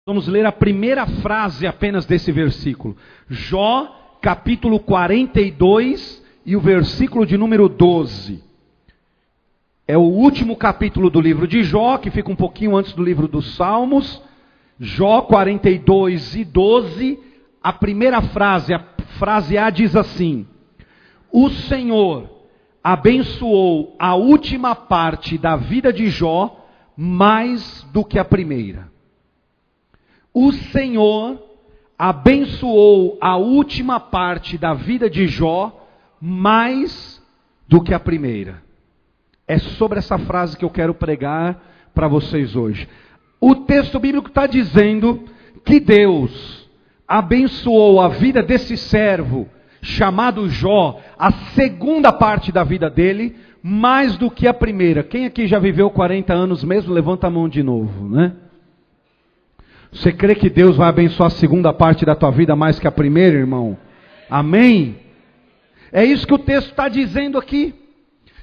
Vamos ler a primeira frase apenas desse versículo. Jó, capítulo 42 e o versículo de número 12. É o último capítulo do livro de Jó, que fica um pouquinho antes do livro dos Salmos. Jó 42 e 12, a primeira frase, a frase A diz assim: O Senhor abençoou a última parte da vida de Jó mais do que a primeira. O Senhor abençoou a última parte da vida de Jó mais do que a primeira. É sobre essa frase que eu quero pregar para vocês hoje. O texto bíblico está dizendo que Deus abençoou a vida desse servo chamado Jó, a segunda parte da vida dele, mais do que a primeira. Quem aqui já viveu 40 anos mesmo? Levanta a mão de novo, né? Você crê que Deus vai abençoar a segunda parte da tua vida mais que a primeira, irmão? Amém? É isso que o texto está dizendo aqui.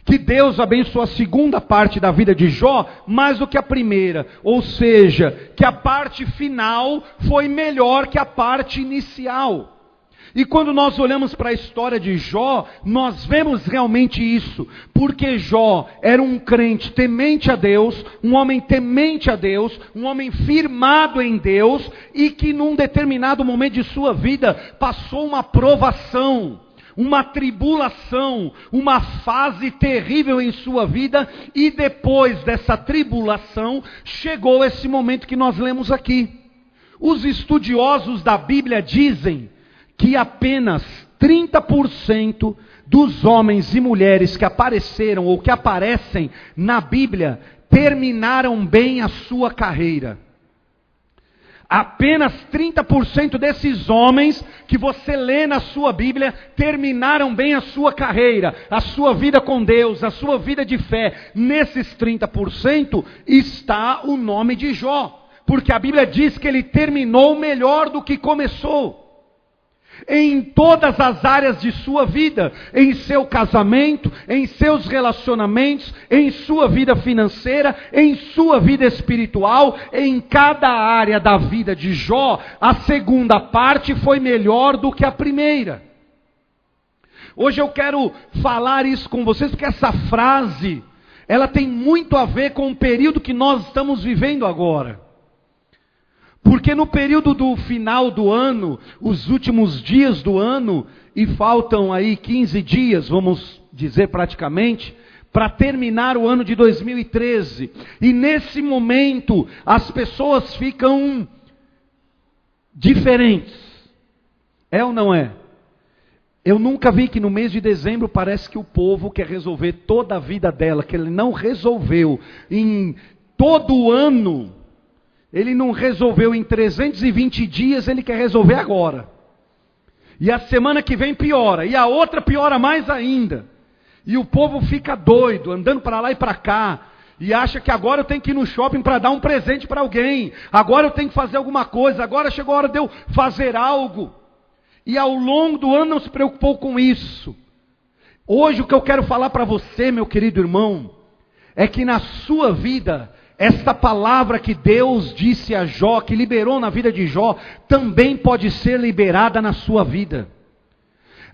Que Deus abençoou a segunda parte da vida de Jó mais do que a primeira. Ou seja, que a parte final foi melhor que a parte inicial. E quando nós olhamos para a história de Jó, nós vemos realmente isso. Porque Jó era um crente temente a Deus, um homem temente a Deus, um homem firmado em Deus, e que num determinado momento de sua vida passou uma provação, uma tribulação, uma fase terrível em sua vida, e depois dessa tribulação chegou esse momento que nós lemos aqui. Os estudiosos da Bíblia dizem que apenas 30% dos homens e mulheres que apareceram ou que aparecem na Bíblia terminaram bem a sua carreira. Apenas 30% desses homens que você lê na sua Bíblia terminaram bem a sua carreira, a sua vida com Deus, a sua vida de fé. Nesses 30% está o nome de Jó, porque a Bíblia diz que ele terminou melhor do que começou. Em todas as áreas de sua vida, em seu casamento, em seus relacionamentos, em sua vida financeira, em sua vida espiritual, em cada área da vida de Jó, a segunda parte foi melhor do que a primeira. Hoje eu quero falar isso com vocês, porque essa frase, ela tem muito a ver com o período que nós estamos vivendo agora. Porque no período do final do ano, os últimos dias do ano, e faltam aí 15 dias, vamos dizer praticamente, para terminar o ano de 2013. E nesse momento, as pessoas ficam diferentes. É ou não é? Eu nunca vi que no mês de dezembro parece que o povo quer resolver toda a vida dela, que ele não resolveu em todo o ano. Ele não resolveu em 320 dias, ele quer resolver agora. E a semana que vem piora, e a outra piora mais ainda. E o povo fica doido, andando para lá e para cá, e acha que agora eu tenho que ir no shopping para dar um presente para alguém. Agora eu tenho que fazer alguma coisa, agora chegou a hora de eu fazer algo. E ao longo do ano não se preocupou com isso. Hoje o que eu quero falar para você, meu querido irmão, é que na sua vida, esta palavra que Deus disse a Jó, que liberou na vida de Jó, também pode ser liberada na sua vida.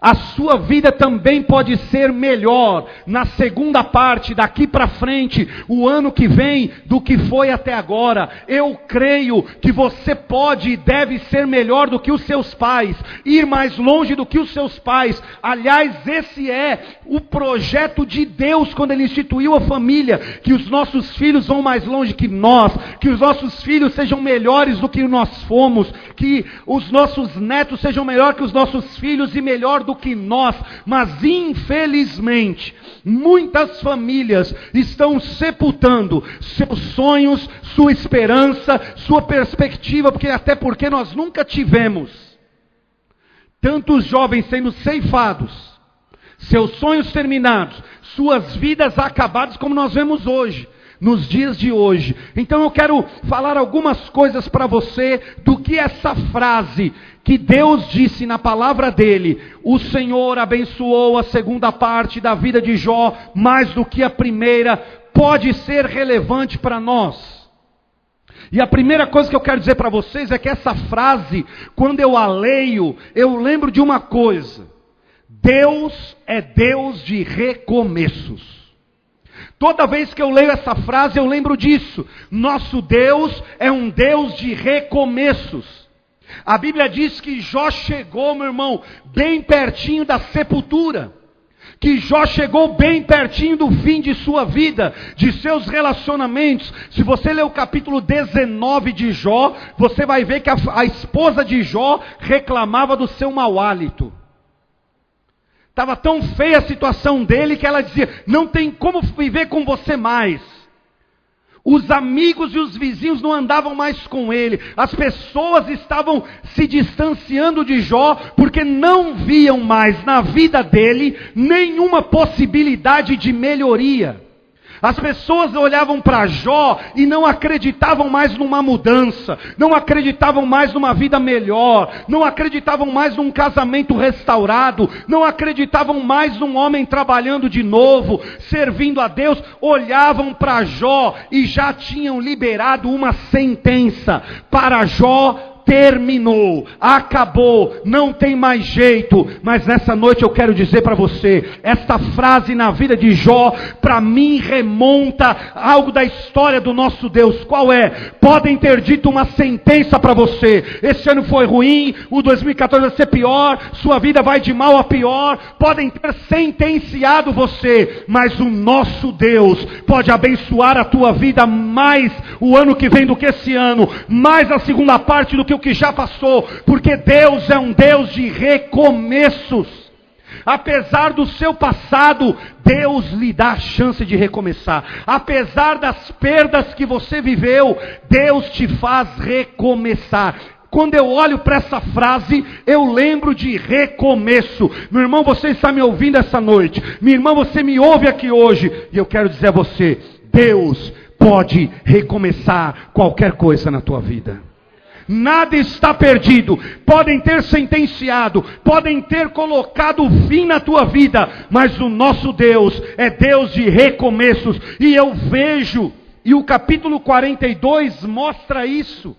A sua vida também pode ser melhor na segunda parte, daqui para frente, o ano que vem, do que foi até agora. Eu creio que você pode e deve ser melhor do que os seus pais, ir mais longe do que os seus pais. Aliás, esse é o projeto de Deus quando Ele instituiu a família, que os nossos filhos vão mais longe que nós, que os nossos filhos sejam melhores do que nós fomos, que os nossos netos sejam melhor que os nossos filhos e melhor do que nós. Mas infelizmente muitas famílias estão sepultando seus sonhos, sua esperança, sua perspectiva, porque nós nunca tivemos tantos jovens sendo ceifados, seus sonhos terminados, suas vidas acabadas, como nós vemos hoje, nos dias de hoje. Então eu quero falar algumas coisas para você do que essa frase que Deus disse na palavra dele, o Senhor abençoou a segunda parte da vida de Jó mais do que a primeira, pode ser relevante para nós. E a primeira coisa que eu quero dizer para vocês é que essa frase, quando eu a leio, eu lembro de uma coisa: Deus é Deus de recomeços. Toda vez que eu leio essa frase, eu lembro disso. Nosso Deus é um Deus de recomeços. A Bíblia diz que Jó chegou, meu irmão, bem pertinho da sepultura. Que Jó chegou bem pertinho do fim de sua vida, de seus relacionamentos. Se você ler o capítulo 19 de Jó, você vai ver que a esposa de Jó reclamava do seu mau hálito. Estava tão feia a situação dele que ela dizia: não tem como viver com você mais. Os amigos e os vizinhos não andavam mais com ele. As pessoas estavam se distanciando de Jó, porque não viam mais na vida dele nenhuma possibilidade de melhoria. As pessoas olhavam para Jó e não acreditavam mais numa mudança, não acreditavam mais numa vida melhor, não acreditavam mais num casamento restaurado, não acreditavam mais num homem trabalhando de novo, servindo a Deus. Olhavam para Jó e já tinham liberado uma sentença para Jó. Terminou, acabou, não tem mais jeito. Mas nessa noite eu quero dizer para você, esta frase na vida de Jó, para mim remonta algo da história do nosso Deus. Qual é? Podem ter dito uma sentença para você: esse ano foi ruim, o 2014 vai ser pior, sua vida vai de mal a pior. Podem ter sentenciado você, mas o nosso Deus pode abençoar a tua vida mais o ano que vem do que esse ano, mais a segunda parte do que o que já passou, porque Deus é um Deus de recomeços. Apesar do seu passado, Deus lhe dá a chance de recomeçar. Apesar das perdas que você viveu, Deus te faz recomeçar. Quando eu olho para essa frase, eu lembro de recomeço. Meu irmão, você está me ouvindo essa noite. Minha irmã, você me ouve aqui hoje. E eu quero dizer a você: Deus pode recomeçar qualquer coisa na tua vida. Nada está perdido. Podem ter sentenciado, podem ter colocado fim na tua vida, mas o nosso Deus é Deus de recomeços. E eu vejo, e o capítulo 42 mostra isso.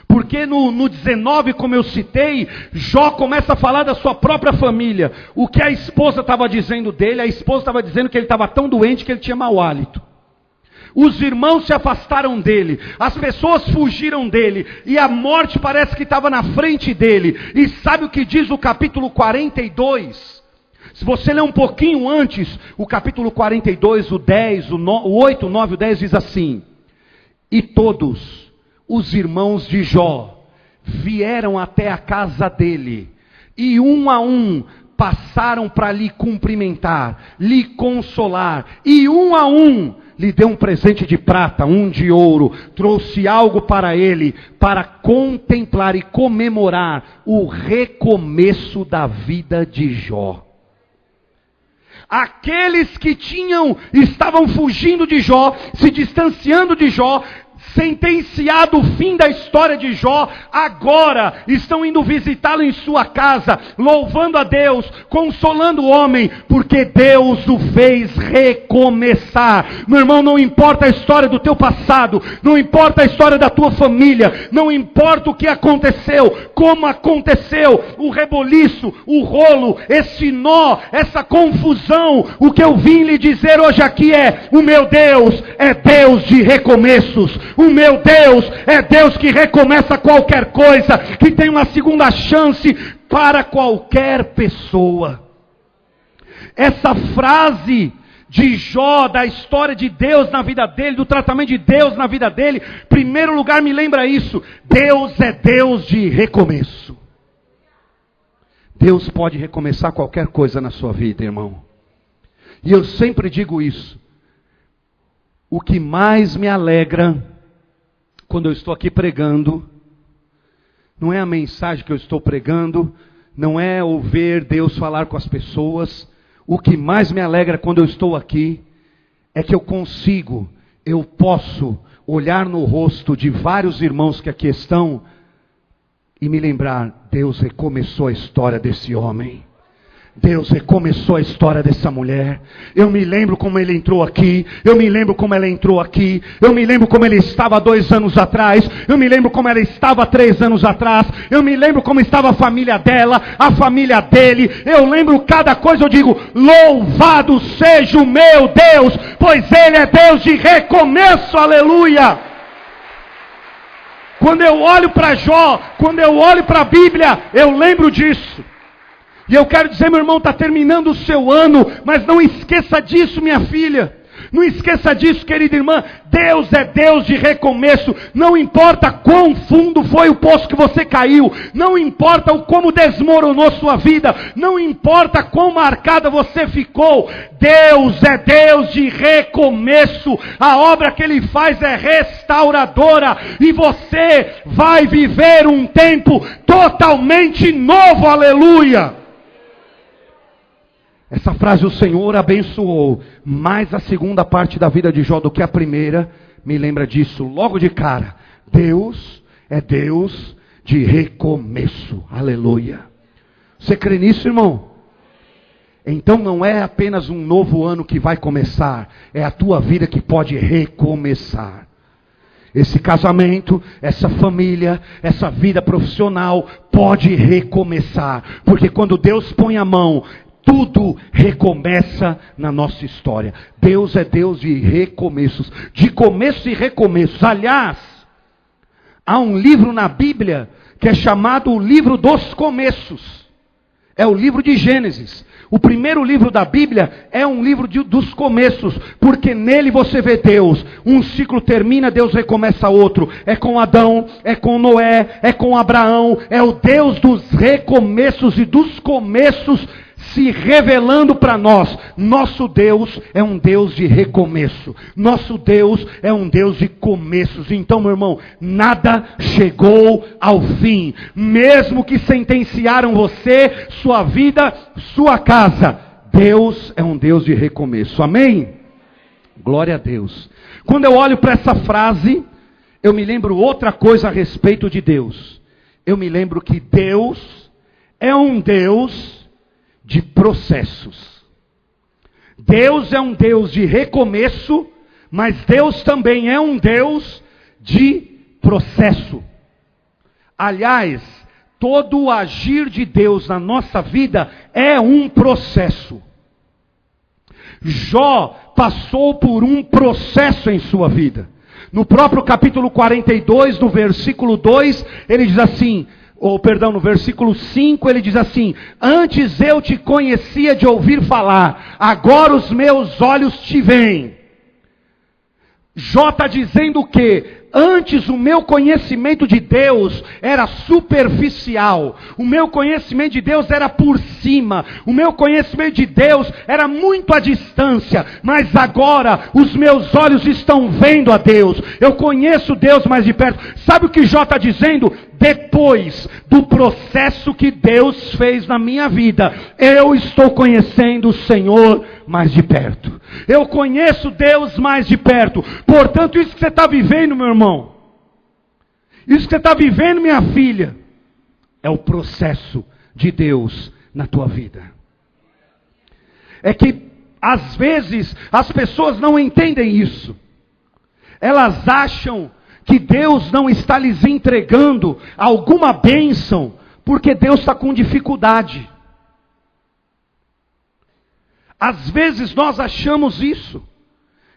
Porque no 19, como eu citei, Jó começa a falar da sua própria família. O que a esposa estava dizendo dele? A esposa estava dizendo que ele estava tão doente que ele tinha mau hálito. Os irmãos se afastaram dele, as pessoas fugiram dele, e a morte parece que estava na frente dele. E sabe o que diz o capítulo 42? Se você ler um pouquinho antes, o capítulo 42, o 10, o 8, o 9, o 10 diz assim: e todos os irmãos de Jó vieram até a casa dele, e um a um passaram para lhe cumprimentar, lhe consolar, e um a um lhe deu um presente de prata, um de ouro, trouxe algo para ele, para contemplar e comemorar o recomeço da vida de Jó. Aqueles que estavam fugindo de Jó, se distanciando de Jó, sentenciado o fim da história de Jó, agora estão indo visitá-lo em sua casa, louvando a Deus, consolando o homem, porque Deus o fez recomeçar. Meu irmão, não importa a história do teu passado, não importa a história da tua família, não importa o que aconteceu, como aconteceu, o reboliço, o rolo, esse nó, essa confusão. O que eu vim lhe dizer hoje aqui é: o meu Deus é Deus de recomeços. O meu Deus é Deus que recomeça qualquer coisa, que tem uma segunda chance para qualquer pessoa. Essa frase de Jó, da história de Deus na vida dele, do tratamento de Deus na vida dele, em primeiro lugar me lembra isso: Deus é Deus de recomeço. Deus pode recomeçar qualquer coisa na sua vida, irmão. E eu sempre digo isso: o que mais me alegra quando eu estou aqui pregando, não é a mensagem que eu estou pregando, não é ouvir Deus falar com as pessoas. O que mais me alegra quando eu estou aqui, é que eu posso olhar no rosto de vários irmãos que aqui estão, e me lembrar: Deus recomeçou a história desse homem. Deus recomeçou a história dessa mulher. Eu me lembro como ele entrou aqui. Eu me lembro como ela entrou aqui. Eu me lembro como ele estava 2 anos atrás. Eu me lembro como ela estava 3 anos atrás. Eu me lembro como estava a família dela, a família dele. Eu lembro cada coisa. Eu digo: louvado seja o meu Deus, pois ele é Deus de recomeço. Aleluia. Quando eu olho para Jó, quando eu olho para a Bíblia, eu lembro disso. E eu quero dizer, meu irmão, está terminando o seu ano, mas não esqueça disso, minha filha. Não esqueça disso, querida irmã. Deus é Deus de recomeço. Não importa quão fundo foi o poço que você caiu. Não importa como desmoronou sua vida. Não importa quão marcada você ficou. Deus é Deus de recomeço. A obra que Ele faz é restauradora. E você vai viver um tempo totalmente novo. Aleluia. Essa frase, o Senhor abençoou mais a segunda parte da vida de Jó do que a primeira, me lembra disso logo de cara. Deus é Deus de recomeço. Aleluia. Você crê nisso, irmão? Então não é apenas um novo ano que vai começar, é a tua vida que pode recomeçar. Esse casamento, essa família, essa vida profissional pode recomeçar. Porque quando Deus põe a mão, tudo recomeça na nossa história. Deus é Deus de recomeços, de começo e recomeços. Aliás, há um livro na Bíblia que é chamado o livro dos começos. É o livro de Gênesis. O primeiro livro da Bíblia é um livro dos começos, porque nele você vê Deus. Um ciclo termina, Deus recomeça outro. É com Adão, é com Noé, é com Abraão. É o Deus dos recomeços e dos começos se revelando para nós. Nosso Deus é um Deus de recomeço. Nosso Deus é um Deus de começos. Então, meu irmão, nada chegou ao fim. Mesmo que sentenciaram você, sua vida, sua casa, Deus é um Deus de recomeço. Amém? Glória a Deus. Quando eu olho para essa frase, eu me lembro outra coisa a respeito de Deus. Eu me lembro que Deus é um Deus de processos. Deus é um Deus de recomeço, mas Deus também é um Deus de processo. Aliás, todo o agir de Deus na nossa vida é um processo. Jó passou por um processo em sua vida. No próprio capítulo 42, no versículo 2, ele diz assim, no versículo 5 ele diz assim: antes eu te conhecia de ouvir falar, agora os meus olhos te veem. Jó está dizendo que antes o meu conhecimento de Deus era superficial, o meu conhecimento de Deus era por cima, o meu conhecimento de Deus era muito à distância, mas agora os meus olhos estão vendo a Deus, eu conheço Deus mais de perto. Sabe o que Jó está dizendo? Depois do processo que Deus fez na minha vida, eu estou conhecendo o Senhor mais de perto. Eu conheço Deus mais de perto. Portanto, isso que você está vivendo, meu irmão, isso que você está vivendo, minha filha, é o processo de Deus na tua vida. É que, às vezes, as pessoas não entendem isso. Elas acham que Deus não está lhes entregando alguma bênção, porque Deus está com dificuldade. Às vezes nós achamos isso,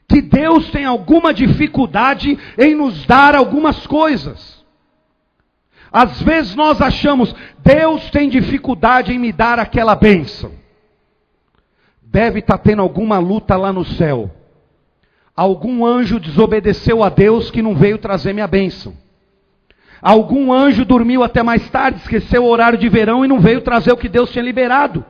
que Deus tem alguma dificuldade em nos dar algumas coisas. Às vezes nós achamos, Deus tem dificuldade em me dar aquela bênção. Deve estar tendo alguma luta lá no céu. Algum anjo desobedeceu a Deus que não veio trazer minha bênção. Algum anjo dormiu até mais tarde, esqueceu o horário de verão e não veio trazer o que Deus tinha liberado.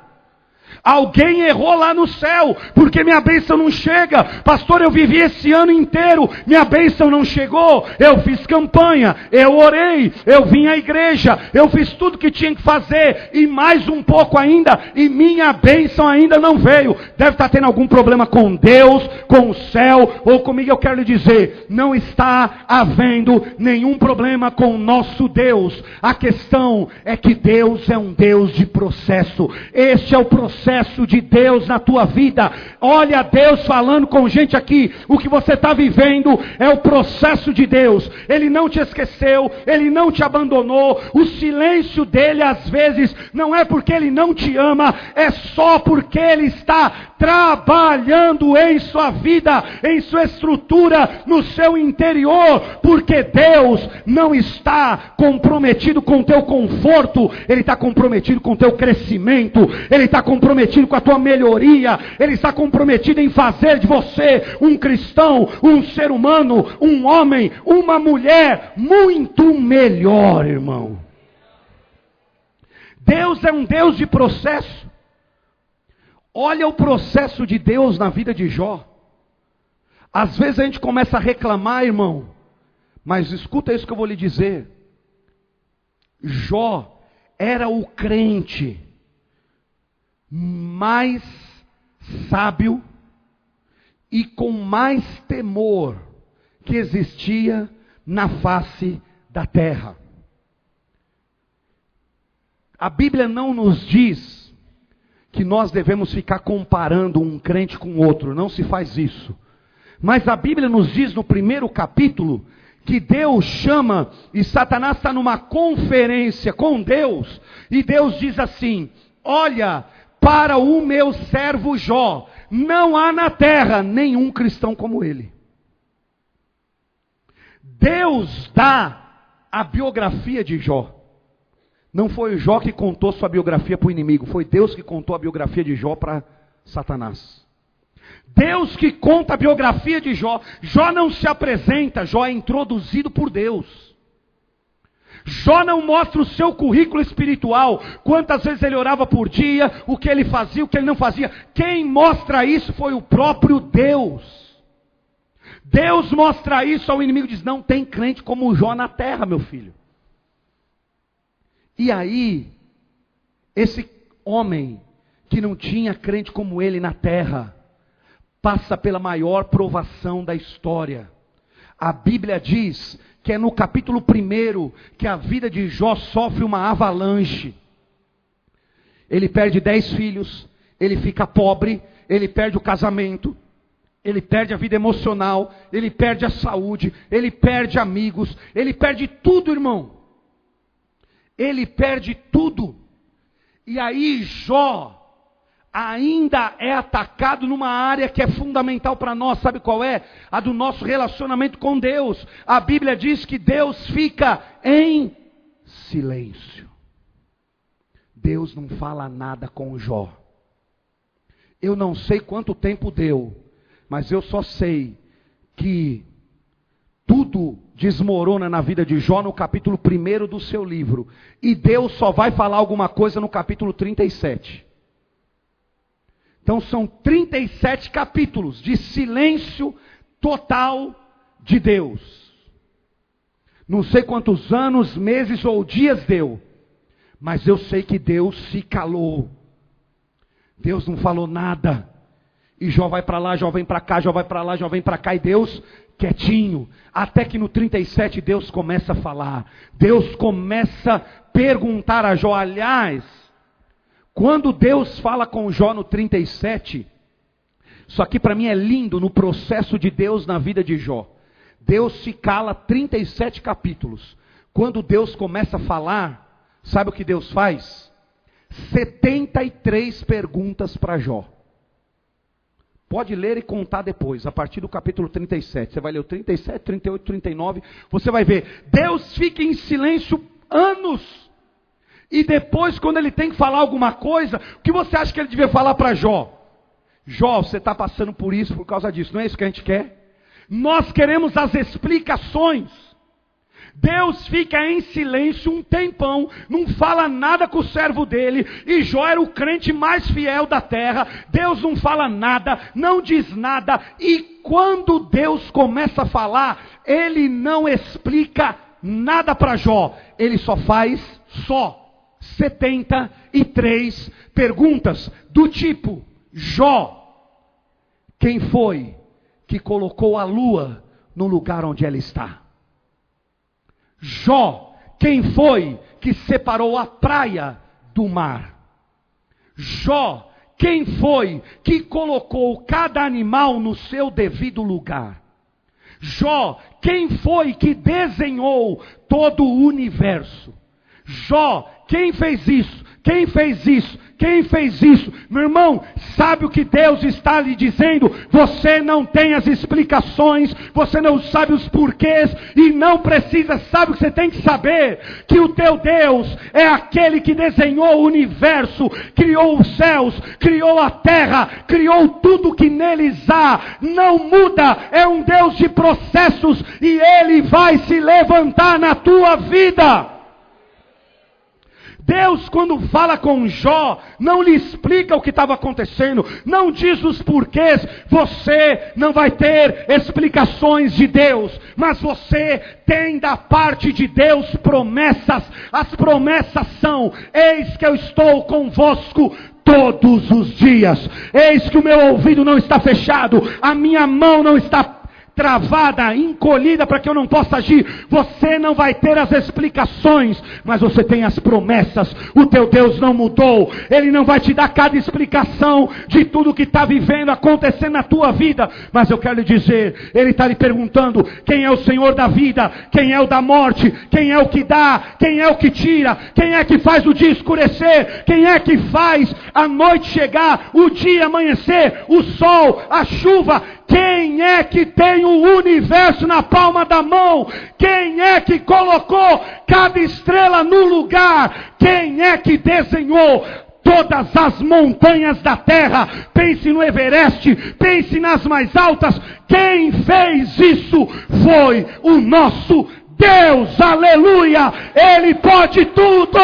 Alguém errou lá no céu, porque minha bênção não chega. Pastor, eu vivi esse ano inteiro, minha bênção não chegou. Eu fiz campanha, eu orei, eu vim à igreja, eu fiz tudo que tinha que fazer, e mais um pouco ainda, e minha bênção ainda não veio. Deve estar tendo algum problema com Deus, com o céu, ou comigo. Eu quero lhe dizer, não está havendo nenhum problema com o nosso Deus. A questão é que Deus é um Deus de processo. Este é o processo de Deus na tua vida. Olha Deus falando com gente aqui. O que você está vivendo é o processo de Deus. Ele não te esqueceu, Ele não te abandonou. O silêncio dele às vezes não é porque Ele não te ama, é só porque Ele está trabalhando em sua vida, em sua estrutura, no seu interior. Porque Deus não está comprometido com o teu conforto, Ele está comprometido com o teu crescimento, Ele está comprometido com a tua melhoria, Ele está comprometido em fazer de você um cristão, um ser humano, um homem, uma mulher muito melhor, irmão. Deus é um Deus de processo. Olha o processo de Deus na vida de Jó. Às vezes a gente começa a reclamar, irmão, mas escuta isso que eu vou lhe dizer. Jó era o crente mais sábio e com mais temor que existia na face da terra. A Bíblia não nos diz que nós devemos ficar comparando um crente com outro, não se faz isso. Mas a Bíblia nos diz no primeiro capítulo que Deus chama, e Satanás está numa conferência com Deus, e Deus diz assim: olha para o meu servo Jó, não há na terra nenhum cristão como ele. Deus dá a biografia de Jó. Não foi Jó que contou sua biografia para o inimigo, foi Deus que contou a biografia de Jó para Satanás. Deus que conta a biografia de Jó. Jó não se apresenta, Jó é introduzido por Deus. Jó não mostra o seu currículo espiritual, quantas vezes ele orava por dia, o que ele fazia, o que ele não fazia. Quem mostra isso foi o próprio Deus. Deus mostra isso ao inimigo e diz: não tem crente como Jó na terra, meu filho. E aí, esse homem que não tinha crente como ele na terra, passa pela maior provação da história. A Bíblia diz que é no capítulo 1 que a vida de Jó sofre uma avalanche. Ele perde 10 filhos, ele fica pobre, ele perde o casamento, ele perde a vida emocional, ele perde a saúde, ele perde amigos, ele perde tudo, irmão. Ele perde tudo. E aí Jó ainda é atacado numa área que é fundamental para nós. Sabe qual é? A do nosso relacionamento com Deus. A Bíblia diz que Deus fica em silêncio. Deus não fala nada com Jó. Eu não sei quanto tempo deu, mas eu só sei que tudo desmorona na vida de Jó no capítulo 1 do seu livro. E Deus só vai falar alguma coisa no capítulo 37. Então são 37 capítulos de silêncio total de Deus. Não sei quantos anos, meses ou dias deu, mas eu sei que Deus se calou. Deus não falou nada. E Jó vai para lá, Jó vem para cá, Jó vai para lá, Jó vem para cá, e Deus quietinho. Até que no 37 Deus começa a falar. Deus começa a perguntar a Jó. Aliás, quando Deus fala com Jó no 37, isso aqui para mim é lindo no processo de Deus na vida de Jó. Deus se cala 37 capítulos. Quando Deus começa a falar, sabe o que Deus faz? 73 perguntas para Jó. Pode ler e contar depois, a partir do capítulo 37. Você vai ler o 37, 38, 39. Você vai ver, Deus fica em silêncio anos. E depois, quando ele tem que falar alguma coisa, o que você acha que ele devia falar para Jó? Jó, você está passando por isso, por causa disso. Não é isso que a gente quer? Nós queremos as explicações. Deus fica em silêncio um tempão, não fala nada com o servo dele, e Jó era o crente mais fiel da terra. Deus não fala nada, não diz nada, e quando Deus começa a falar, ele não explica nada para Jó, ele só faz 73 perguntas do tipo: Jó, quem foi que colocou a lua no lugar onde ela está? Jó, quem foi que separou a praia do mar? Jó, quem foi que colocou cada animal no seu devido lugar? Jó, quem foi que desenhou todo o universo? Jó, quem fez isso? Quem fez isso? Quem fez isso? Meu irmão, sabe o que Deus está lhe dizendo? Você não tem as explicações, você não sabe os porquês, e não precisa. Sabe o que você tem que saber? Que o teu Deus é aquele que desenhou o universo, criou os céus, criou a terra, criou tudo que neles há, não muda, é um Deus de processos, e Ele vai se levantar na tua vida. Deus, quando fala com Jó, não lhe explica o que estava acontecendo, não diz os porquês. Você não vai ter explicações de Deus, mas você tem da parte de Deus promessas. As promessas são: eis que eu estou convosco todos os dias, eis que o meu ouvido não está fechado, a minha mão não está travada, encolhida para que eu não possa agir. Você não vai ter as explicações, mas você tem as promessas. O teu Deus não mudou, Ele não vai te dar cada explicação de tudo que está vivendo, acontecendo na tua vida, mas eu quero lhe dizer, Ele está lhe perguntando: quem é o Senhor da vida? Quem é o da morte? Quem é o que dá? Quem é o que tira? Quem é que faz o dia escurecer? Quem é que faz a noite chegar, o dia amanhecer, o sol, a chuva? Quem é que tem o universo na palma da mão? Quem é que colocou cada estrela no lugar? Quem é que desenhou todas as montanhas da terra? Pense no Everest, pense nas mais altas. Quem fez isso foi o nosso Deus, aleluia! Ele pode tudo!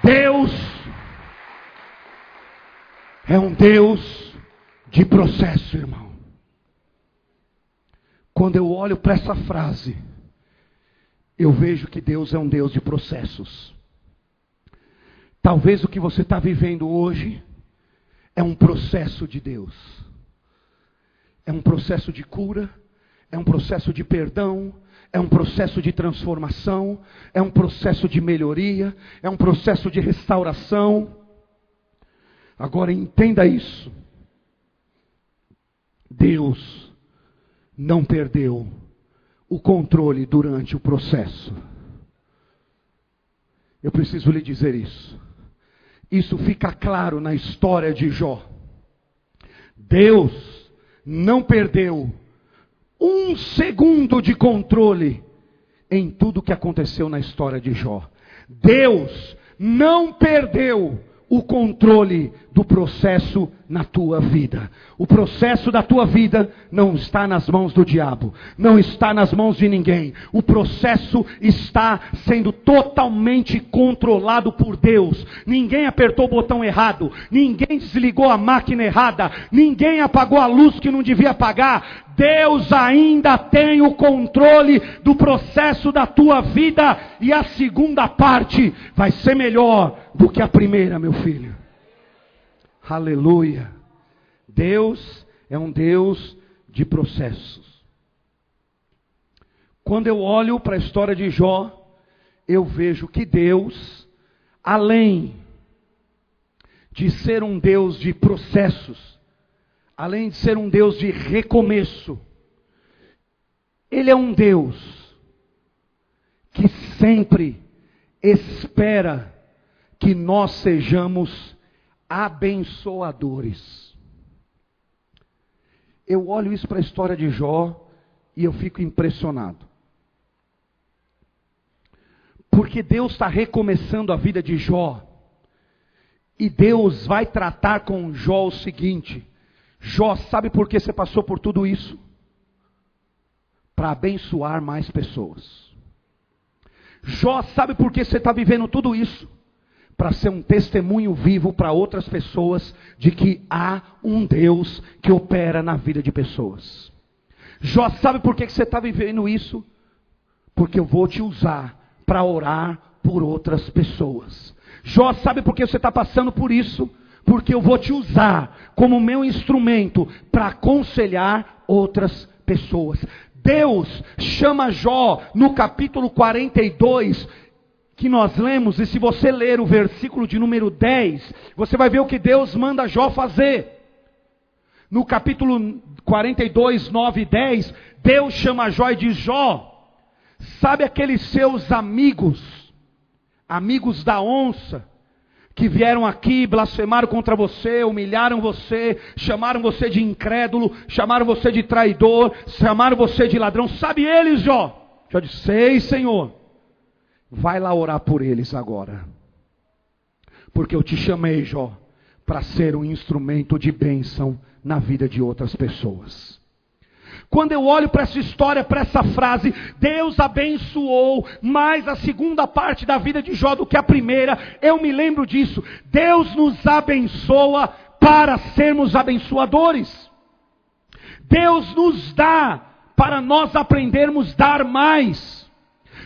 Deus é um Deus de processo, irmão. Quando eu olho para essa frase, eu vejo que Deus é um Deus de processos. Talvez o que você está vivendo hoje é um processo de Deus. É um processo de cura, é um processo de perdão, é um processo de transformação, é um processo de melhoria, é um processo de restauração. Agora entenda isso: Deus não perdeu o controle durante o processo. Eu preciso lhe dizer isso. Isso fica claro na história de Jó. Deus não perdeu um segundo de controle em tudo que aconteceu na história de Jó. Deus não perdeu o controle do processo na tua vida. O processo da tua vida não está nas mãos do diabo, não está nas mãos de ninguém. O processo está sendo totalmente controlado por Deus. Ninguém apertou o botão errado, ninguém desligou a máquina errada, ninguém apagou a luz que não devia apagar. Deus ainda tem o controle do processo da tua vida, e a segunda parte vai ser melhor do que a primeira, meu filho. Aleluia. Deus é um Deus de processos. Quando eu olho para a história de Jó, eu vejo que Deus, além de ser um Deus de processos, além de ser um Deus de recomeço, Ele é um Deus que sempre espera que nós sejamos abençoadores. Eu olho isso para a história de Jó e eu fico impressionado. Porque Deus está recomeçando a vida de Jó. E Deus vai tratar com Jó o seguinte: Jó, sabe por que você passou por tudo isso? para abençoar mais pessoas. Jó, sabe por que você está vivendo tudo isso? Para ser um testemunho vivo para outras pessoas de que há um Deus que opera na vida de pessoas. Jó, sabe por que você está vivendo isso? Porque eu vou te usar para orar por outras pessoas. Jó, sabe por que você está passando por isso? Porque eu vou te usar como meu instrumento para aconselhar outras pessoas. Deus chama Jó no capítulo 42, que nós lemos, e se você ler o versículo de número 10, você vai ver o que Deus manda Jó fazer. No capítulo 42, 9 e 10, Deus chama Jó e diz: Jó, sabe aqueles seus amigos da onça, que vieram aqui, blasfemaram contra você, humilharam você, chamaram você de incrédulo, chamaram você de traidor, chamaram você de ladrão, sabe eles, Jó? Jó disse: sei, Senhor. Vai lá orar por eles agora, porque eu te chamei, Jó, para ser um instrumento de bênção na vida de outras pessoas. Quando eu olho para essa história, para essa frase, Deus abençoou mais a segunda parte da vida de Jó do que a primeira, eu me lembro disso. Deus nos abençoa para sermos abençoadores. Deus nos dá para nós aprendermos a dar mais.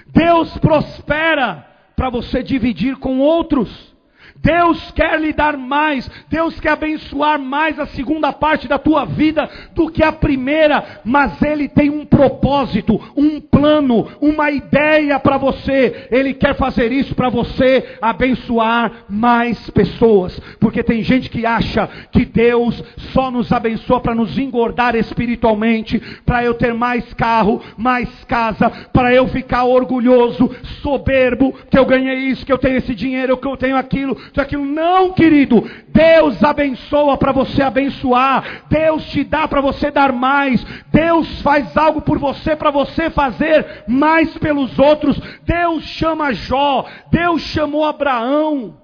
Deus prospera para você dividir com outros. Deus quer lhe dar mais, Deus quer abençoar mais a segunda parte da tua vida do que a primeira, mas Ele tem um propósito, um plano, uma ideia para você. Ele quer fazer isso para você abençoar mais pessoas, porque tem gente que acha que Deus só nos abençoa para nos engordar espiritualmente, para eu ter mais carro, mais casa, para eu ficar orgulhoso, soberbo, que eu ganhei isso, que eu tenho esse dinheiro, que eu tenho aquilo. Não, querido, Deus abençoa para você abençoar, Deus te dá para você dar mais, Deus faz algo por você para você fazer mais pelos outros. Deus chama Jó, Deus chamou Abraão,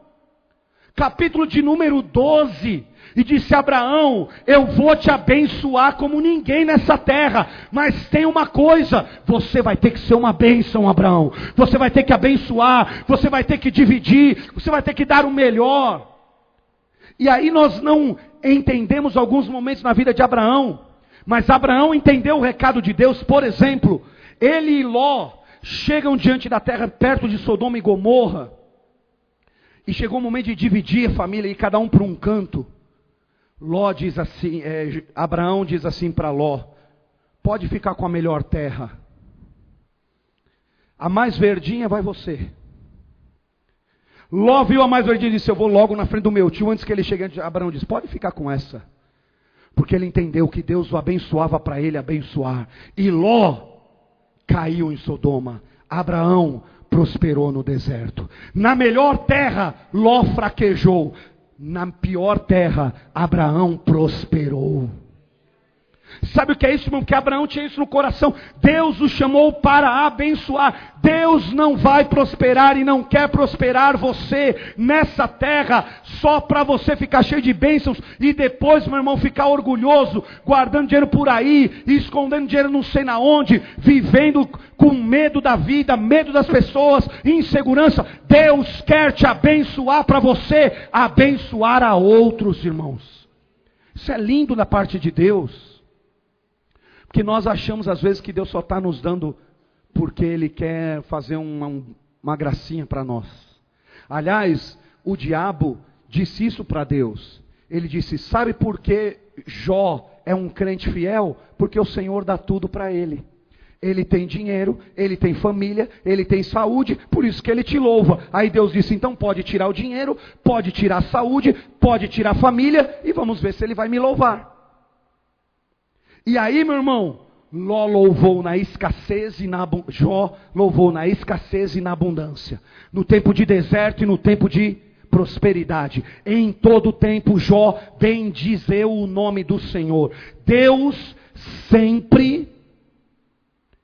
capítulo de número 12, e disse: Abraão, eu vou te abençoar como ninguém nessa terra, mas tem uma coisa, você vai ter que ser uma bênção, Abraão, você vai ter que abençoar, você vai ter que dividir, você vai ter que dar o melhor. E aí nós não entendemos alguns momentos na vida de Abraão, mas Abraão entendeu o recado de Deus. Por exemplo, ele e Ló chegam diante da terra perto de Sodoma e Gomorra, e chegou o momento de dividir a família, e cada um para um canto. Ló diz assim, Abraão diz assim para Ló: pode ficar com a melhor terra, a mais verdinha vai você. Ló viu a mais verdinha e disse: eu vou logo na frente do meu tio. Antes que ele chegue, Abraão disse: pode ficar com essa, porque ele entendeu que Deus o abençoava para ele abençoar. E Ló caiu em Sodoma, Abraão prosperou no deserto. Na melhor terra, Ló fraquejou. Na pior terra, Abraão prosperou. Sabe o que é isso, irmão? Que Abraão tinha isso no coração. Deus o chamou para abençoar. Deus não vai prosperar e não quer prosperar você nessa terra só para você ficar cheio de bênçãos e depois, meu irmão, ficar orgulhoso, guardando dinheiro por aí e escondendo dinheiro não sei na onde, vivendo com medo da vida, medo das pessoas, insegurança. Deus quer te abençoar para você abençoar a outros, irmãos. Isso é lindo da parte de Deus. Que nós achamos às vezes que Deus só está nos dando porque Ele quer fazer uma gracinha para nós. Aliás, o diabo disse isso para Deus. Ele disse: sabe por que Jó é um crente fiel? Porque o Senhor dá tudo para ele. Ele tem dinheiro, ele tem família, ele tem saúde, por isso que ele te louva. Aí Deus disse: então pode tirar o dinheiro, pode tirar a saúde, pode tirar a família, e vamos ver se ele vai me louvar. E aí, meu irmão, Ló louvou na escassez e Jó louvou na escassez e na abundância. No tempo de deserto e no tempo de prosperidade. Em todo tempo, Jó bendizeu o nome do Senhor. Deus sempre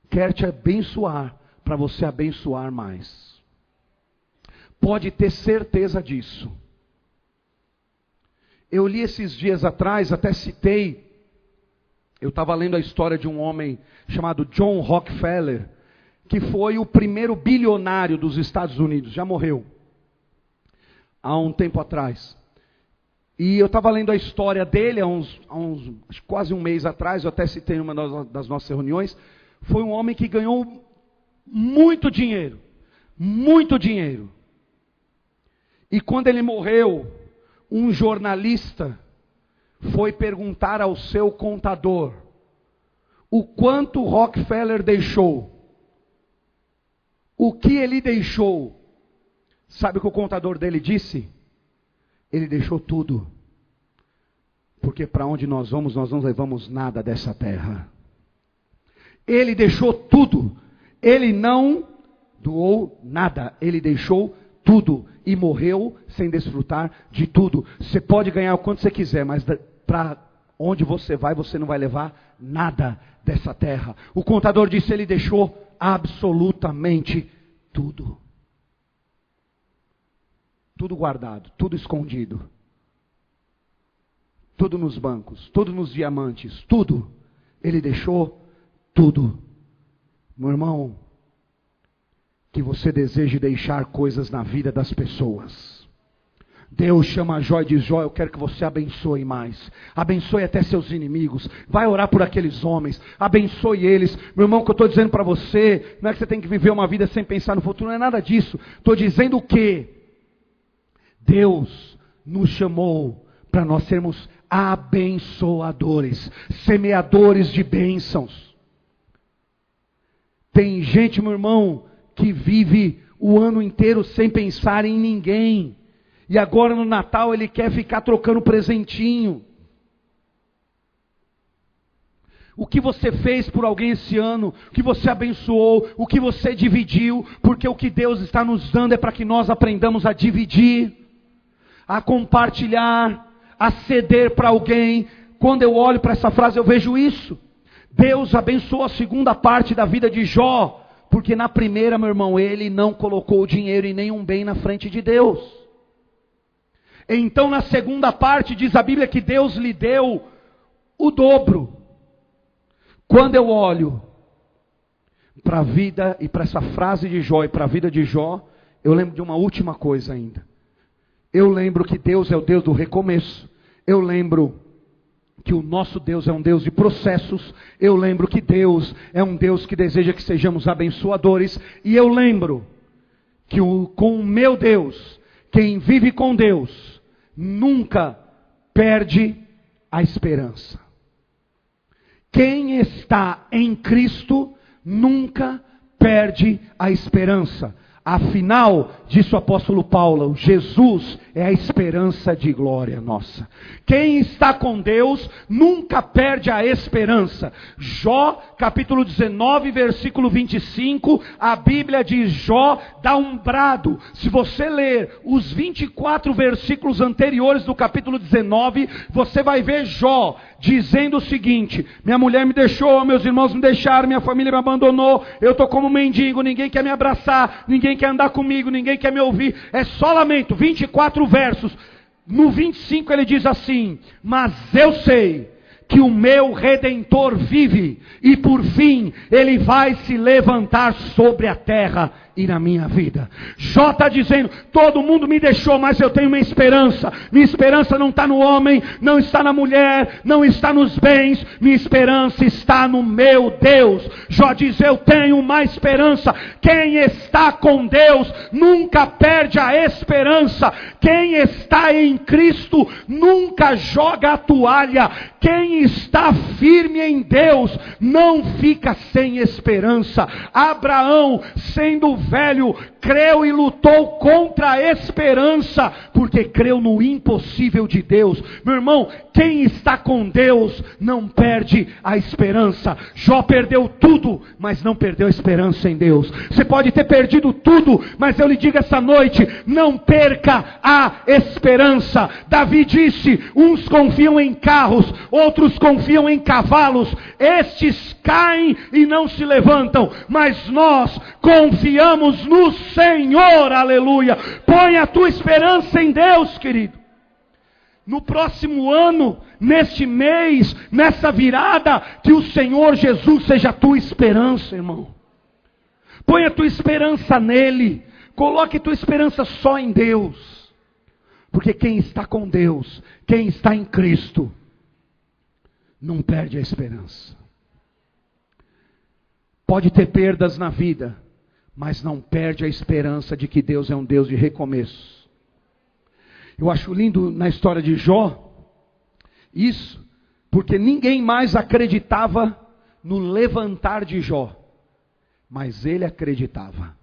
quer te abençoar para você abençoar mais. Pode ter certeza disso. Eu li esses dias atrás, até citei Eu estava lendo a história de um homem chamado John Rockefeller, que foi o primeiro bilionário dos Estados Unidos, já morreu, há um tempo atrás. E eu estava lendo a história dele há quase um mês atrás, eu até citei em uma das nossas reuniões. Foi um homem que ganhou muito dinheiro, muito dinheiro. E quando ele morreu, um jornalista foi perguntar ao seu contador o quanto Rockefeller deixou. O que ele deixou? Sabe o que o contador dele disse? Ele deixou tudo. Porque para onde nós vamos, nós não levamos nada dessa terra. Ele deixou tudo. Ele não doou nada. Ele deixou tudo. E morreu sem desfrutar de tudo. Você pode ganhar o quanto você quiser, mas para onde você não vai levar nada dessa terra. O contador disse, ele deixou absolutamente tudo. Tudo guardado, tudo escondido. Tudo nos bancos, tudo nos diamantes, tudo. Ele deixou tudo. Meu irmão, que você deseje deixar coisas na vida das pessoas. Deus chama Jó e diz, Jó, eu quero que você abençoe mais. Abençoe até seus inimigos. Vai orar por aqueles homens. Abençoe eles. Meu irmão, o que eu estou dizendo para você, não é que você tem que viver uma vida sem pensar no futuro, não é nada disso. Estou dizendo que Deus nos chamou para nós sermos abençoadores, semeadores de bênçãos. Tem gente, meu irmão, que vive o ano inteiro sem pensar em ninguém. E agora no Natal ele quer ficar trocando presentinho. O que você fez por alguém esse ano, o que você abençoou, o que você dividiu, porque o que Deus está nos dando é para que nós aprendamos a dividir, a compartilhar, a ceder para alguém. Quando eu olho para essa frase eu vejo isso. Deus abençoou a segunda parte da vida de Jó, porque na primeira, meu irmão, ele não colocou o dinheiro e nenhum bem na frente de Deus. Então na segunda parte diz a Bíblia que Deus lhe deu o dobro. Quando eu olho para a vida e para essa frase de Jó e para a vida de Jó, eu lembro de uma última coisa ainda. Eu lembro que Deus é o Deus do recomeço. Eu lembro que o nosso Deus é um Deus de processos. Eu lembro que Deus é um Deus que deseja que sejamos abençoadores. E eu lembro que com o meu Deus, quem vive com Deus, nunca perde a esperança. Quem está em Cristo, nunca perde a esperança. Afinal, disse o apóstolo Paulo, Jesus é a esperança de glória nossa. Quem está com Deus nunca perde a esperança. Jó, capítulo 19, versículo 25, a Bíblia diz, Jó dá um brado. Se você ler os 24 versículos anteriores do capítulo 19, você vai ver Jó dizendo o seguinte: minha mulher me deixou, meus irmãos me deixaram, minha família me abandonou, eu estou como um mendigo, ninguém quer me abraçar, ninguém quer andar comigo, ninguém quer me ouvir. É só lamento, 24 versos. No 25 ele diz assim: mas eu sei que o meu Redentor vive, e por fim ele vai se levantar sobre a terra e na minha vida. Jó está dizendo, todo mundo me deixou, mas eu tenho uma esperança. Minha esperança não está no homem, não está na mulher, não está nos bens, minha esperança está no meu Deus. Jó diz, eu tenho uma esperança. Quem está com Deus nunca perde a esperança. Quem está em Cristo nunca joga a toalha. Quem está firme em Deus não fica sem esperança. Abraão, sendo velho, creu e lutou contra a esperança, porque creu no impossível de Deus. Meu irmão, quem está com Deus não perde a esperança. Jó perdeu tudo, mas não perdeu a esperança em Deus. Você pode ter perdido tudo, mas eu lhe digo essa noite, não perca a esperança. Davi disse, uns confiam em carros, outros confiam em cavalos, estes caem e não se levantam, mas nós confiamos no Senhor, aleluia. Põe a tua esperança em Deus, querido. no próximo ano, neste mês, nessa virada, que o Senhor Jesus seja a tua esperança, irmão. Põe a tua esperança nele. Coloque a tua esperança só em Deus. Porque quem está com Deus, quem está em Cristo, não perde a esperança. Pode ter perdas na vida, mas não perde a esperança de que Deus é um Deus de recomeço. Eu acho lindo na história de Jó, isso, porque ninguém mais acreditava no levantar de Jó, mas ele acreditava.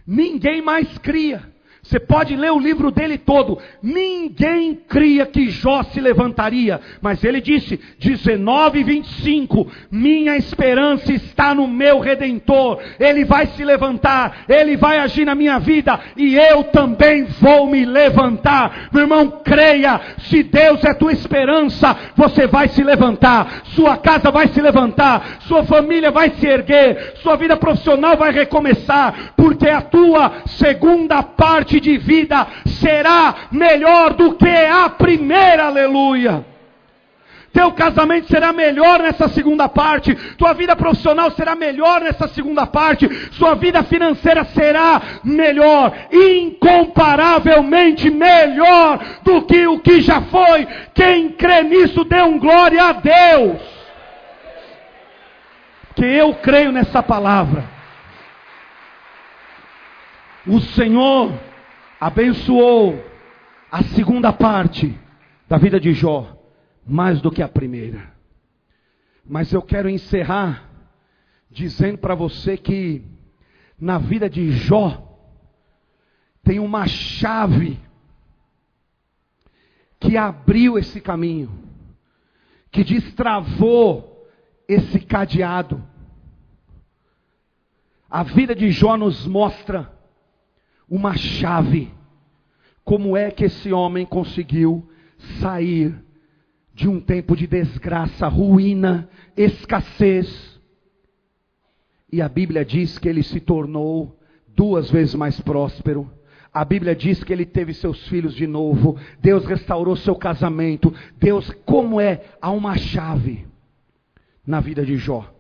Ninguém mais cria. Você pode ler o livro dele todo. Ninguém cria que Jó se levantaria. Mas ele disse, 19:25, minha esperança está no meu Redentor. Ele vai se levantar. Ele vai agir na minha vida. E eu também vou me levantar. Meu irmão, creia. Se Deus é tua esperança, você vai se levantar. Sua casa vai se levantar. Sua família vai se erguer. Sua vida profissional vai recomeçar. Porque a tua segunda parte de vida será melhor do que a primeira, aleluia. Teu casamento será melhor nessa segunda parte, tua vida profissional será melhor nessa segunda parte, sua vida financeira será melhor, incomparavelmente melhor do que o que já foi. Quem crê nisso, dê um glória a Deus. Que eu creio nessa palavra. O Senhor abençoou a segunda parte da vida de Jó, mais do que a primeira. Mas eu quero encerrar dizendo para você que na vida de Jó tem uma chave que abriu esse caminho, que destravou esse cadeado. A vida de Jó nos mostra uma chave. Como é que esse homem conseguiu sair de um tempo de desgraça, ruína, escassez? E a Bíblia diz que ele se tornou 2 vezes mais próspero. A Bíblia diz que ele teve seus filhos de novo. Deus restaurou seu casamento. Deus, como é? Há uma chave na vida de Jó.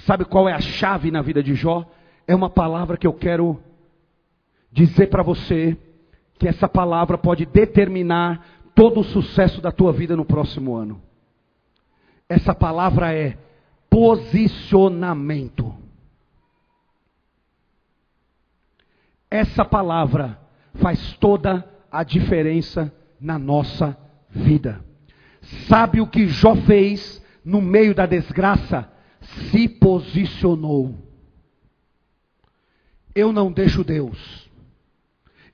Sabe qual é a chave na vida de Jó? É uma palavra que eu quero dizer para você, que essa palavra pode determinar todo o sucesso da tua vida no próximo ano. Essa palavra é posicionamento. Essa palavra faz toda a diferença na nossa vida. Sabe o que Jó fez no meio da desgraça? Se posicionou. Eu não deixo Deus.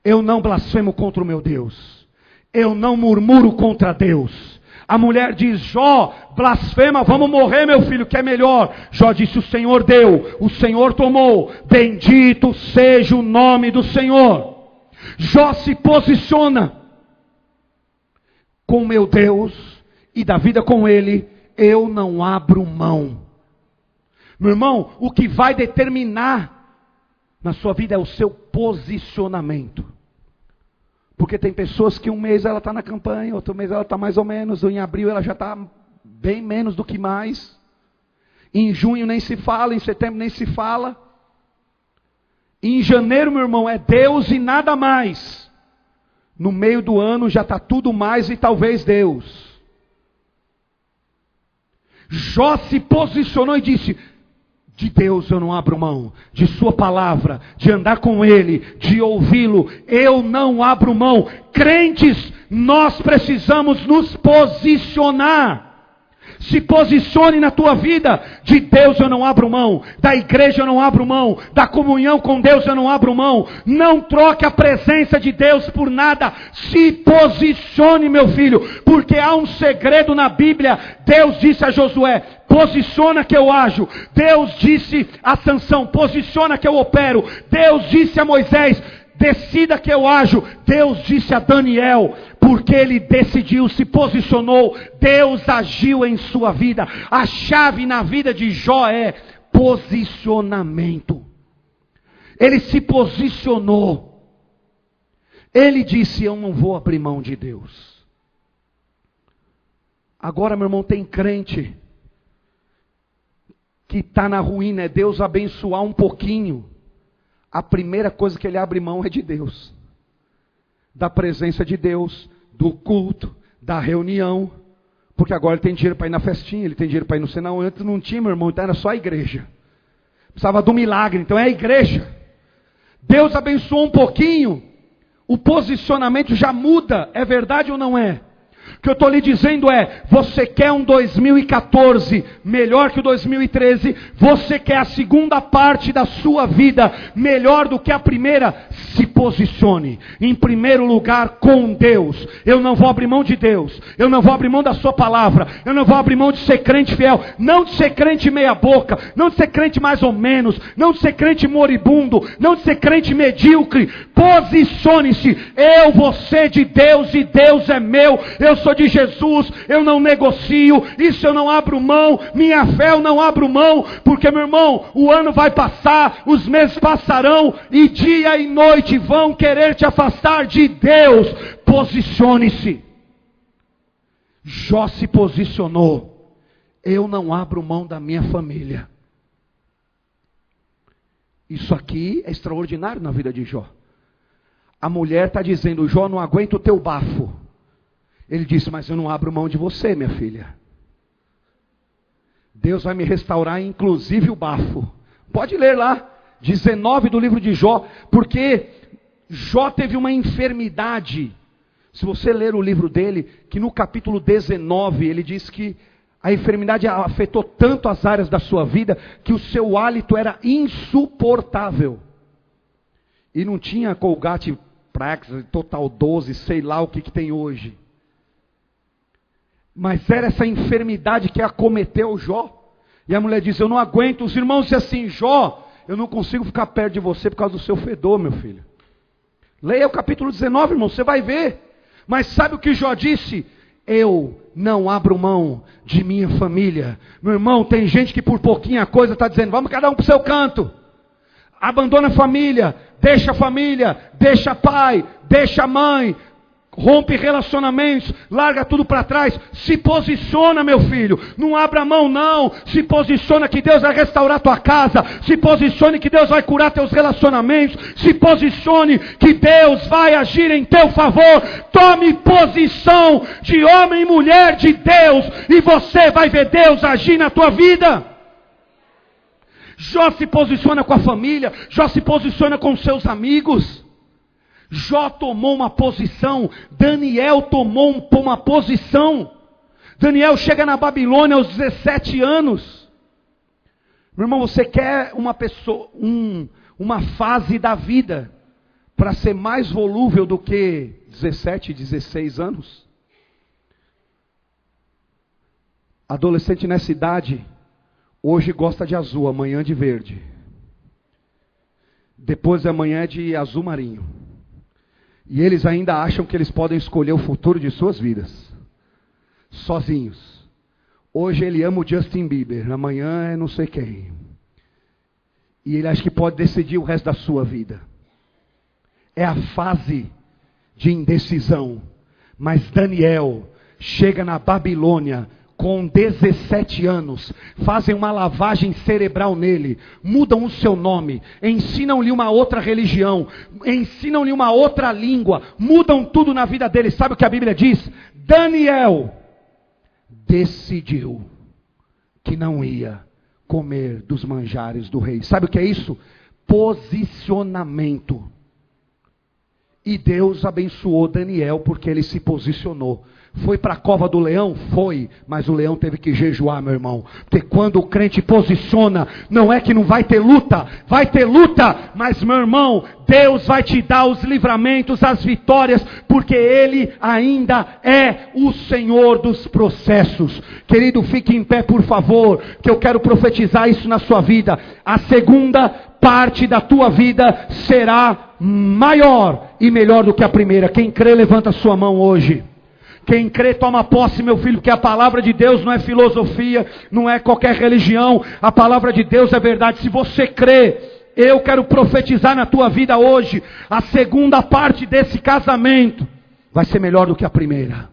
Eu não blasfemo contra o meu Deus. Eu não murmuro contra Deus. A mulher diz, Jó, blasfema, vamos morrer, meu filho, que é melhor. Jó disse, o Senhor deu, o Senhor tomou. Bendito seja o nome do Senhor. Jó se posiciona. Com meu Deus e da vida com Ele, eu não abro mão. Meu irmão, o que vai determinar na sua vida é o seu posicionamento. Porque tem pessoas que um mês ela está na campanha, outro mês ela está mais ou menos, ou em abril ela já está bem menos do que mais. Em junho nem se fala, em setembro nem se fala. Em janeiro, meu irmão, é Deus e nada mais. No meio do ano já está tudo mais e talvez Deus. Jó se posicionou e disse, de Deus eu não abro mão, de sua palavra, de andar com Ele, de ouvi-lo, eu não abro mão. Crentes, nós precisamos nos posicionar. Se posicione na tua vida. De Deus eu não abro mão, da igreja eu não abro mão, da comunhão com Deus eu não abro mão. Não troque a presença de Deus por nada. Se posicione, meu filho, porque há um segredo na Bíblia. Deus disse a Josué, posiciona que eu ajo. Deus disse a Sansão, posiciona que eu opero. Deus disse a Moisés, decida que eu ajo. Deus disse a Daniel, porque ele decidiu, se posicionou, Deus agiu em sua vida. A chave na vida de Jó é posicionamento. Ele se posicionou. Ele disse, eu não vou abrir mão de Deus. Agora, meu irmão, tem crente que está na ruína, é Deus abençoar um pouquinho. A primeira coisa que ele abre mão é de Deus. Da presença de Deus, do culto, da reunião. Porque agora ele tem dinheiro para ir na festinha, ele tem dinheiro para ir no sinal. Antes não tinha, meu irmão, então era só a igreja. Precisava do milagre, então é a igreja. Deus abençoou um pouquinho, o posicionamento já muda, é verdade ou não é? O que eu estou lhe dizendo é, você quer um 2014 melhor que o 2013, você quer a segunda parte da sua vida melhor do que a primeira, se posicione, em primeiro lugar com Deus. Eu não vou abrir mão de Deus, eu não vou abrir mão da sua palavra, eu não vou abrir mão de ser crente fiel, não de ser crente meia boca, não de ser crente mais ou menos, não de ser crente moribundo, não de ser crente medíocre. Posicione-se, eu vou ser de Deus e Deus é meu, eu sou de Jesus, eu não negocio, isso eu não abro mão, minha fé eu não abro mão, porque meu irmão, o ano vai passar, os meses passarão, e dia e noite vão querer te afastar de Deus. Posicione-se. Jó se posicionou, eu não abro mão da minha família. Isso aqui é extraordinário na vida de Jó. A mulher está dizendo, Jó, não aguento o teu bafo. Ele disse, mas eu não abro mão de você, minha filha. Deus vai me restaurar, inclusive o bafo. Pode ler lá, 19 do livro de Jó, porque Jó teve uma enfermidade. Se você ler o livro dele, que no capítulo 19, ele diz que a enfermidade afetou tanto as áreas da sua vida, que o seu hálito era insuportável. E não tinha Colgate Praxis, Total 12, sei lá o que tem hoje. Mas era essa enfermidade que acometeu Jó. E a mulher diz, eu não aguento. Os irmãos dizem assim, Jó, eu não consigo ficar perto de você por causa do seu fedor, meu filho. Leia o capítulo 19, irmão, você vai ver. Mas sabe o que Jó disse? Eu não abro mão de minha família. Meu irmão, tem gente que por pouquinha coisa está dizendo, vamos cada um para o seu canto. Abandona a família, deixa pai, deixa mãe, rompe relacionamentos, larga tudo para trás, se posiciona, meu filho, não abra mão não, se posiciona que Deus vai restaurar tua casa, se posicione que Deus vai curar teus relacionamentos, se posicione que Deus vai agir em teu favor, tome posição de homem e mulher de Deus, e você vai ver Deus agir na tua vida. Jó se posiciona com a família, Jó se posiciona com os seus amigos. Jó tomou uma posição, Daniel tomou uma posição. Daniel chega na Babilônia aos 17 anos. Meu irmão, você quer uma pessoa, uma fase da vida para ser mais volúvel do que 17, 16 anos? Adolescente nessa idade, hoje gosta de azul, amanhã de verde. Depois de amanhã é de azul marinho. E eles ainda acham que eles podem escolher o futuro de suas vidas. Sozinhos. Hoje ele ama o Justin Bieber, amanhã é não sei quem. E ele acha que pode decidir o resto da sua vida. É a fase de indecisão. Mas Daniel chega na Babilônia com 17 anos, fazem uma lavagem cerebral nele, mudam o seu nome, ensinam-lhe uma outra religião, ensinam-lhe uma outra língua, mudam tudo na vida dele. Sabe o que a Bíblia diz? Daniel decidiu que não ia comer dos manjares do rei. Sabe o que é isso? Posicionamento. E Deus abençoou Daniel porque ele se posicionou. Foi para a cova do leão? Foi, mas o leão teve que jejuar, meu irmão. Porque quando o crente posiciona, não é que não vai ter luta, mas meu irmão, Deus vai te dar os livramentos, as vitórias, porque Ele ainda é o Senhor dos processos. Querido, fique em pé por favor, que eu quero profetizar isso na sua vida. A segunda parte da tua vida será maior e melhor do que a primeira. Quem crê, levanta a sua mão hoje. Quem crê, toma posse, meu filho, porque a palavra de Deus não é filosofia, não é qualquer religião, a palavra de Deus é verdade. Se você crê, eu quero profetizar na tua vida hoje, a segunda parte desse casamento vai ser melhor do que a primeira.